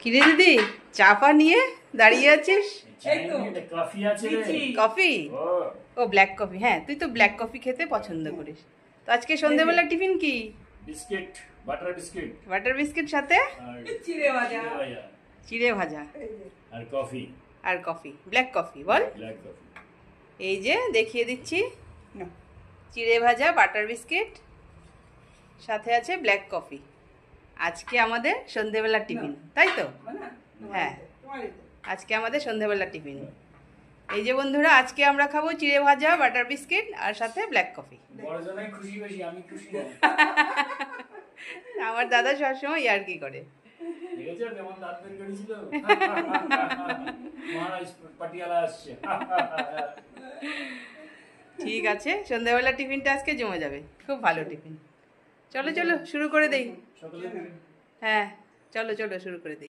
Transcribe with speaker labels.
Speaker 1: কিরে দিদি, চা ফা নিয়ে দাঁড়িয়ে আছিস? কফি? ও ব্ল্যাক কফি। হ্যাঁ, তুই তো ব্ল্যাক কফি খেতে পছন্দ করিস। তো আজকে সন্ধ্যাবেলা টিফিন কি?
Speaker 2: Biscuit, butter biscuit.
Speaker 1: Butter biscuit সাথে
Speaker 3: চিড়ে ভাজা।
Speaker 1: চিড়ে ভাজা
Speaker 2: আর কফি।
Speaker 1: আর কফি, ব্ল্যাক কফি বল।
Speaker 2: Black coffee.
Speaker 1: এই যে দেখিয়ে দিচ্ছি, চিড়ে ভাজা, বাটার বিস্কিট, সাথে আছে ব্ল্যাক কফি। আজকে আমাদের সন্ধ্যাবেলা টিফিন, তাই তো? হ্যাঁ, আজকে আমাদের সন্ধ্যাবেলা টিফিন। এই যে বন্ধুরা, আজকে আমরা খাবো চিড়ে ভাজা, বাটার বিস্কিট আর সাথে ব্ল্যাক কফি।
Speaker 2: বড়জনাই খুশি বেশি, আমি খুশি না।
Speaker 1: আমার দাদা সবসময় ইয়ার্কি করে।
Speaker 2: দেখেছো কেমন দাঁত বের করেছিল? মহারাজ পাটিয়ালা আসছে।
Speaker 1: ঠিক আছে, সন্ধ্যাবেলা টিফিনটা আজকে জমে যাবে, খুব ভালো টিফিন। চলো চলো শুরু করে দেই। হ্যাঁ চলো চলো শুরু করে দিই।